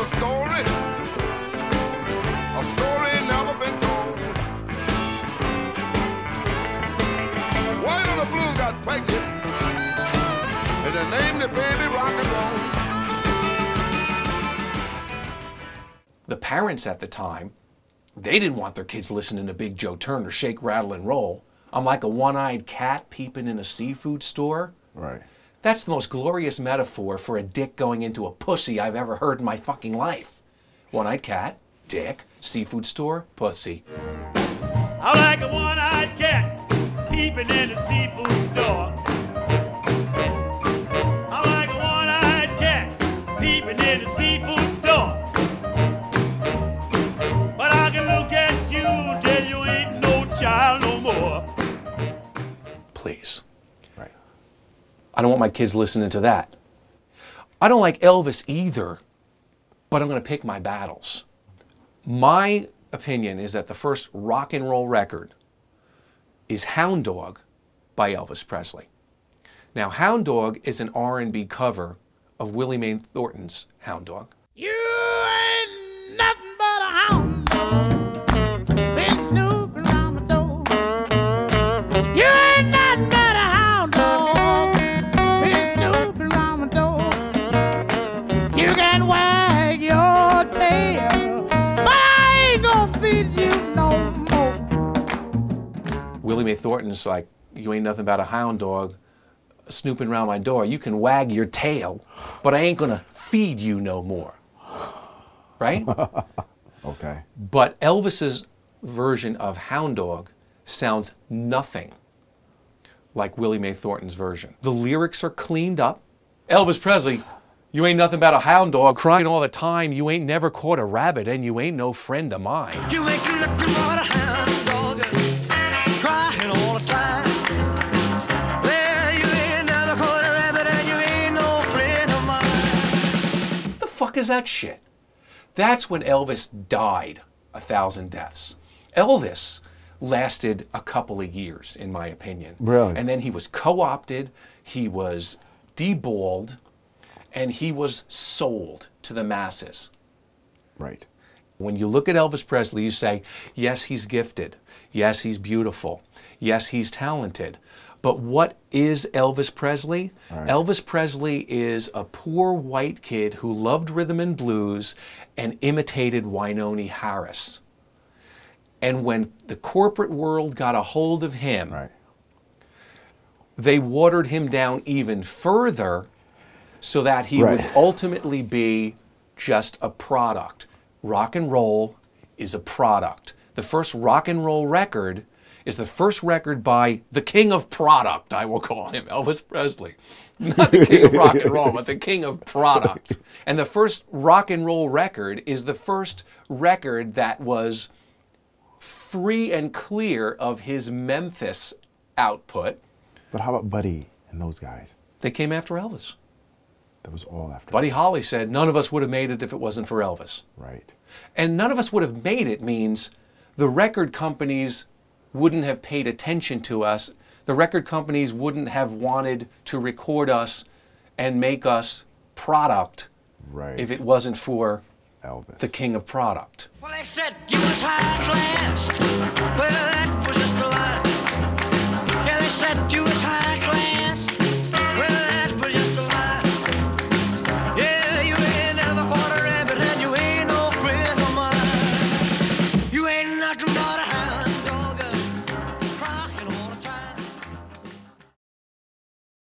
a story never been told. White and the Blues got pregnant, and they named the baby rock and roll. The parents at the time, they didn't want their kids listening to Big Joe Turner, Shake, Rattle, and Roll. I'm like a one-eyed cat peeping in a seafood store. Right. That's the most glorious metaphor for a dick going into a pussy I've ever heard in my fucking life. One-eyed cat, dick, seafood store, pussy. I like a one-eyed cat peeping in the seafood store. I like a one-eyed cat peeping in the seafood store. But I can look at you till you ain't no child no more. Please. Right. I don't want my kids listening to that. I don't like Elvis either, but I'm going to pick my battles. My opinion is that the first rock and roll record is Hound Dog by Elvis Presley. Now, Hound Dog is an R&B cover of Willie Mae Thornton's Hound Dog. You ain't nothing but a hound dog, been snooping around my door. You ain't nothing but a hound dog, been snooping around my door. You can wag your tail, but I ain't gonna feed you no more. Willie Mae Thornton's like, you ain't nothing but a hound dog snooping around my door. You can wag your tail, but I ain't gonna feed you no more. Right? Okay. But Elvis's version of Hound Dog sounds nothing like Willie Mae Thornton's version. The lyrics are cleaned up. Elvis Presley, you ain't nothing but a hound dog crying all the time. You ain't never caught a rabbit and you ain't no friend of mine. You ain't nothing but a hound dog, crying all the time. Well, you ain't never caught a rabbit and you ain't no friend of mine. What the fuck is that shit? That's when Elvis died 1,000 deaths. Elvis lasted a couple of years, in my opinion. Really? And then he was co-opted, he was deballed, and he was sold to the masses. Right. When you look at Elvis Presley, you say, yes, he's gifted. Yes, he's beautiful. Yes, he's talented. But what is Elvis Presley? Right. Elvis Presley is a poor white kid who loved rhythm and blues and imitated Wynonie Harris. And when the corporate world got a hold of him, Right. they watered him down even further so that he Right. would ultimately be just a product. Rock and roll is a product. The first rock and roll record is the first record by the king of product, I will call him, Elvis Presley. Not the king of rock and roll, but the king of product. And the first rock and roll record is the first record that was free and clear of his Memphis output. But how about Buddy and those guys? They came after Elvis. That was all after. Buddy Holly said, none of us would have made it if it wasn't for Elvis. Right. And none of us would have made it means the record companies wouldn't have paid attention to us. The record companies wouldn't have wanted to record us and make us product Right. if it wasn't for Elvis. the king of product. Well, they said you was high class. Well, that was just a lie. Yeah, they said you was high